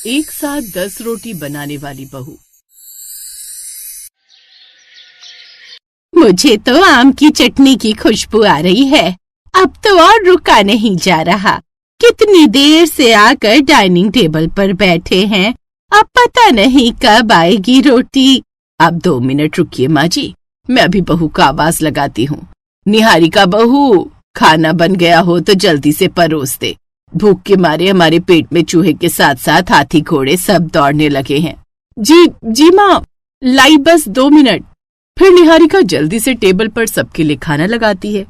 एक साथ 10 रोटी बनाने वाली बहू। मुझे तो आम की चटनी की खुशबू आ रही है। अब तो और रुका नहीं जा रहा। कितनी देर से आकर डाइनिंग टेबल पर बैठे हैं, अब पता नहीं कब आएगी रोटी। अब 2 मिनट रुकिए माँ जी, मैं अभी बहू का आवाज लगाती हूँ। निहारिका बहू, खाना बन गया हो तो जल्दी से परोस दे। भूख के मारे हमारे पेट में चूहे के साथ साथ हाथी घोड़े सब दौड़ने लगे हैं। जी माँ, लाई बस 2 मिनट। फिर निहारिका जल्दी से टेबल पर सबके लिए खाना लगाती है।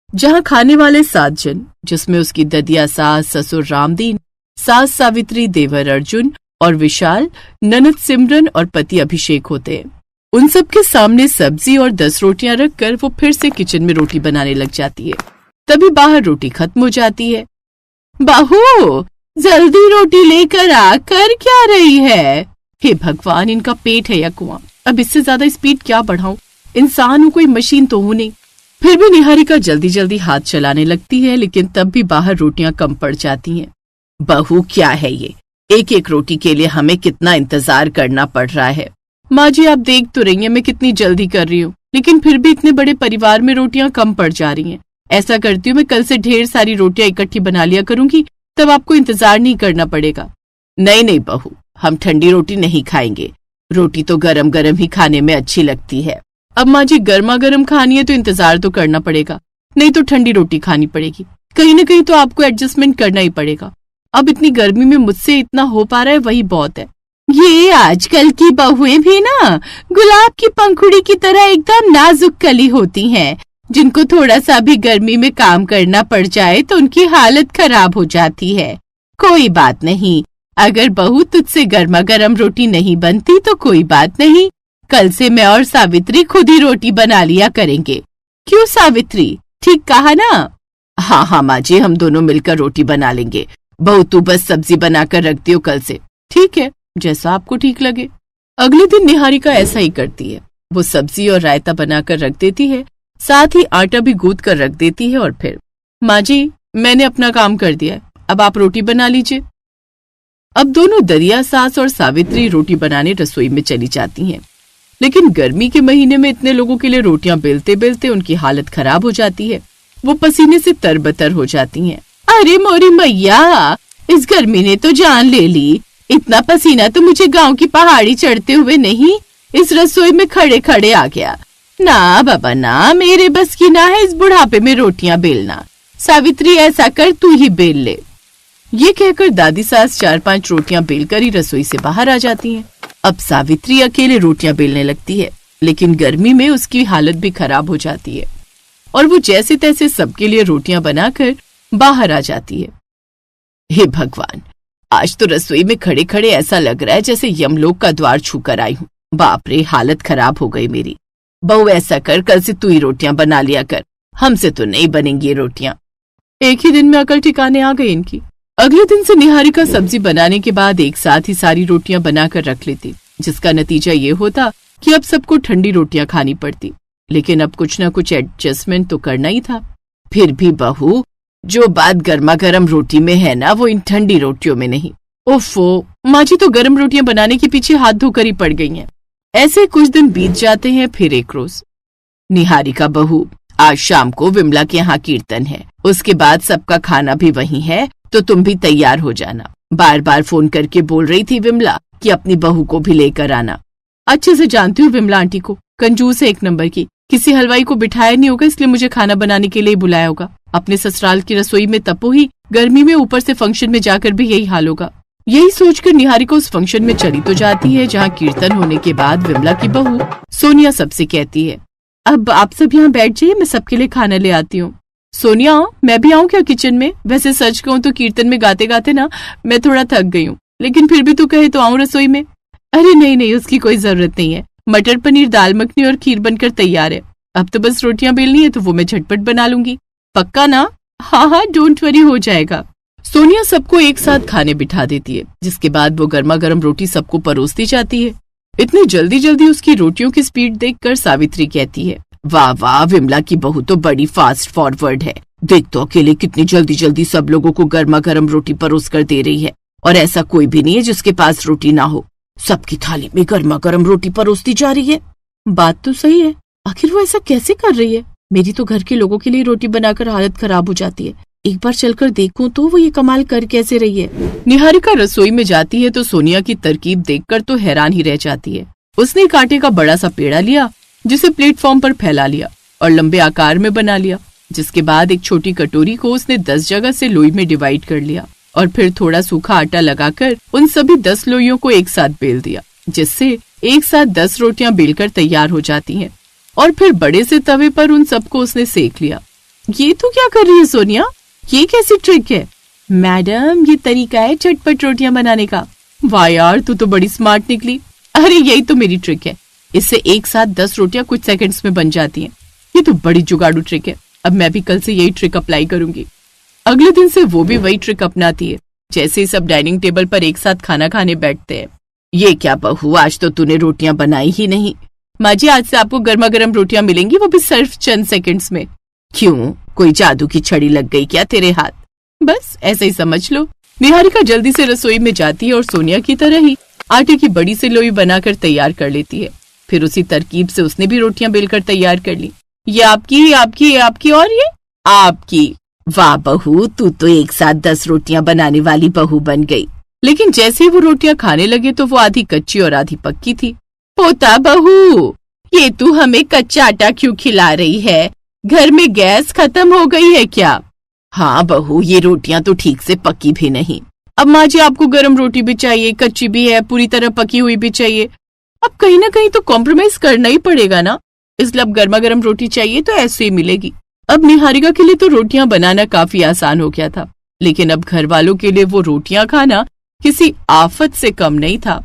जहाँ खाने वाले 7 जन, जिसमें उसकी ददिया सास, ससुर रामदीन, सास सावित्री, देवर अर्जुन और विशाल, ननद सिमरन और पति अभिषेक होते हैं, उन सबके सामने सब्जी और 10 रोटियां रखकर वो फिर से किचन में रोटी बनाने लग जाती है। तभी बाहर रोटी खत्म हो जाती है। बहू, जल्दी रोटी लेकर आ, कर क्या रही है? हे भगवान, इनका पेट है या कुआं? अब इससे ज्यादा स्पीड क्या बढ़ाऊं? इंसान हूं, कोई मशीन तो हूं नहीं। फिर भी निहारिका जल्दी जल्दी हाथ चलाने लगती है, लेकिन तब भी बाहर रोटियां कम पड़ जाती हैं। बहू, क्या है ये? एक एक रोटी के लिए हमें कितना इंतजार करना पड़ रहा है। माँ जी, आप देख तो रही हैं मैं कितनी जल्दी कर रही हूँ, लेकिन फिर भी इतने बड़े परिवार में रोटियां कम पड़ जा रही हैं। ऐसा करती हूँ, मैं कल से ढेर सारी रोटियां इकट्ठी बना लिया करूंगी, तब आपको इंतजार नहीं करना पड़ेगा। नहीं बहू, हम ठंडी रोटी नहीं खाएंगे। रोटी तो गरम गरम ही खाने में अच्छी लगती है। अब माँ जी, गर्मा गर्म खानी है तो इंतजार तो करना पड़ेगा, नहीं तो ठंडी रोटी खानी पड़ेगी। कहीं न कहीं तो आपको एडजस्टमेंट करना ही पड़ेगा। अब इतनी गर्मी में मुझसे इतना हो पा रहा है, वही बहुत है। ये आजकल की बहुएं भी ना गुलाब की पंखुड़ी की तरह एकदम नाजुक कली होती हैं, जिनको थोड़ा सा भी गर्मी में काम करना पड़ जाए तो उनकी हालत खराब हो जाती है। कोई बात नहीं, अगर बहू तुझसे गर्मा गर्म रोटी नहीं बनती तो कोई बात नहीं, कल से मैं और सावित्री खुद ही रोटी बना लिया करेंगे। क्यों सावित्री, ठीक कहा ना? हाँ माँ जी, हम दोनों मिलकर रोटी बना लेंगे। बहू, तू बस सब्जी बनाकर रख दियो कल से। ठीक है, जैसा आपको ठीक लगे। अगले दिन निहारिका ऐसा ही करती है। वो सब्जी और रायता बनाकर रख देती है, साथ ही आटा भी गूंथ कर रख देती है। और फिर, माँ जी, मैंने अपना काम कर दिया है, अब आप रोटी बना लीजिए। अब दोनों दरिया सास और सावित्री रोटी बनाने रसोई में चली जाती हैं। लेकिन गर्मी के महीने में इतने लोगों के लिए रोटियां बेलते बेलते उनकी हालत खराब हो जाती है। वो पसीने से तरबतर हो जाती हैं। अरे मोरी मैया, इस गर्मी ने तो जान ले ली। इतना पसीना तो मुझे गांव की पहाड़ी चढ़ते हुए नहीं, इस रसोई में खड़े खड़े आ गया। ना बाबा ना, मेरे बस की ना है इस बुढ़ापे में रोटियां बेलना। सावित्री, ऐसा कर, तू ही बेल ले। ये कहकर दादी सास 4-5 रोटियां बेलकर ही रसोई से बाहर आ जाती हैं। अब सावित्री अकेले रोटियां बेलने लगती है, लेकिन गर्मी में उसकी हालत भी खराब हो जाती है और वो जैसे तैसे सबके लिए रोटियां बनाकर बाहर आ जाती है। हे भगवान, आज तो रसोई में खड़े खड़े ऐसा लग रहा है जैसे यमलोक का द्वार छूकर आई हूँ। बाप रे, हालत खराब हो गई मेरी। बहू, ऐसा कर, कल से तू ही रोटियां बना लिया कर, हमसे तो नहीं बनेंगी ये रोटियां। एक ही दिन में अकल ठिकाने आ गई इनकी। अगले दिन से निहारिका सब्जी बनाने के बाद एक साथ ही सारी रोटियां बनाकर रख लेती, जिसका नतीजा ये होता कि अब सबको ठंडी रोटियां खानी पड़ती। लेकिन अब कुछ न कुछ एडजस्टमेंट तो करना ही था। फिर भी बहू, जो बात गर्मा गर्म रोटी में है ना, वो इन ठंडी रोटियों में नहीं। ओफो, माँ जी तो गर्म रोटियां बनाने के पीछे हाथ धोकर ही पड़ गई हैं। ऐसे कुछ दिन बीत जाते हैं। फिर एक रोज, निहारिका बहू, आज शाम को विमला के यहाँ कीर्तन है, उसके बाद सबका खाना भी वहीं है, तो तुम भी तैयार हो जाना। बार बार फोन करके बोल रही थी विमला कि अपनी बहू को भी लेकर आना। अच्छे से जानती हूँ विमला आंटी को, कंजूस है 1 नंबर की। किसी हलवाई को बिठाया नहीं होगा, इसलिए मुझे खाना बनाने के लिए बुलाया होगा। अपने ससुराल की रसोई में तपो ही, गर्मी में ऊपर से फंक्शन में जाकर भी यही हाल होगा। यही सोचकर निहारिका उस फंक्शन में चली तो जाती है, जहाँ कीर्तन होने के बाद विमला की बहू सोनिया सबसे कहती है, अब आप सब यहाँ बैठ जाइए, मैं सबके लिए खाना ले आती हूँ। सोनिया, मैं भी आऊँ क्या किचन में? वैसे सच कहूँ तो कीर्तन में गाते गाते ना मैं थोड़ा थक गई हूँ, लेकिन फिर भी तू कहे तो आऊँ रसोई में। अरे नहीं, उसकी कोई जरूरत नहीं है। मटर पनीर, दाल मखनी और खीर बनकर तैयार है। अब तो बस रोटियां बेलनी है, तो वो मैं झटपट बना लूंगी। पक्का ना? हाँ, डोंट वरी, हो जाएगा। सोनिया सबको एक साथ खाने बिठा देती है, जिसके बाद वो गर्मा गर्म रोटी सबको परोसती जाती है। इतनी जल्दी जल्दी उसकी रोटियों की स्पीड देखकर सावित्री कहती है, वाह वाह, विमला की बहू तो बड़ी फास्ट फॉरवर्ड है। देख तो अकेले कितनी जल्दी जल्दी सब लोगों को गर्मा गर्म रोटी परोस कर दे रही है। और ऐसा कोई भी नहीं है जिसके पास रोटी ना हो। सबकी थाली में गर्मा गर्म रोटी परोसती जा रही है। बात तो सही है, आखिर वो ऐसा कैसे कर रही है? मेरी तो घर के लोगों के लिए रोटी बनाकर हालत खराब हो जाती है। एक बार चलकर देखूं तो वो ये कमाल कर कैसे रही है। निहारिका रसोई में जाती है तो सोनिया की तरकीब देखकर तो हैरान ही रह जाती है। उसने एक आटे का बड़ा सा पेड़ा लिया, जिसे प्लेटफॉर्म पर फैला लिया और लंबे आकार में बना लिया। जिसके बाद एक छोटी कटोरी को उसने 10 जगह से लोई में डिवाइड कर लिया और फिर थोड़ा सूखा आटा लगाकर उन सभी 10 लोइयों को एक साथ बेल दिया, जिससे एक साथ 10 रोटियां बेलकर तैयार हो जाती हैं। और फिर बड़े से तवे पर उन सबको उसने सेक लिया। ये तो क्या कर रही है सोनिया? ये कैसी ट्रिक है? मैडम, ये तरीका है झटपट रोटियां बनाने का। वाह यार, तू तो बड़ी स्मार्ट निकली। अरे यही तो मेरी ट्रिक है, इससे एक साथ 10 रोटियां कुछ सेकंड्स में बन जाती हैं। ये तो बड़ी जुगाड़ू ट्रिक है। अब मैं भी कल से यही ट्रिक अप्लाई करूंगी। अगले दिन से वो भी वही ट्रिक अपनाती है। जैसे ही सब डाइनिंग टेबल पर एक साथ खाना खाने बैठते हैं। ये क्या बहू, आज तो तूने रोटियां बनाई ही नहीं। माँ जी, आज से आपको गर्मा गर्म रोटियां मिलेंगी, वो भी सिर्फ चंद सेकंड्स में। क्यों, कोई जादू की छड़ी लग गई क्या तेरे हाथ? बस ऐसे ही समझ लो। निहारिका जल्दी से रसोई में जाती है और सोनिया की तरह ही आटे की बड़ी सी लोई बनाकर तैयार कर लेती है। फिर उसी तरकीब से उसने भी रोटियां बेलकर तैयार कर ली। ये आपकी, आपकी, आपकी और ये आपकी। वाह बहू, तू तो एक साथ 10 रोटियां बनाने वाली बहू बन गई। लेकिन जैसे ही वो रोटियां खाने लगे तो वो आधी कच्ची और आधी पक्की थी। पोता बहू, ये तू हमें कच्चा आटा क्यों खिला रही है? घर में गैस खत्म हो गई है क्या? हाँ बहू, ये रोटियां तो ठीक से पकी भी नहीं। अब माँ जी, आपको गर्म रोटी भी चाहिए, कच्ची भी है, पूरी तरह पकी हुई भी चाहिए। अब कहीं ना कहीं तो कॉम्प्रोमाइज करना ही पड़ेगा ना। इसलिए अब गर्मा गर्म रोटी चाहिए तो ऐसे ही मिलेगी। अब निहारिका के लिए तो रोटियां बनाना काफी आसान हो गया था, लेकिन अब घर वालों के लिए वो रोटियां खाना किसी आफत से कम नहीं था।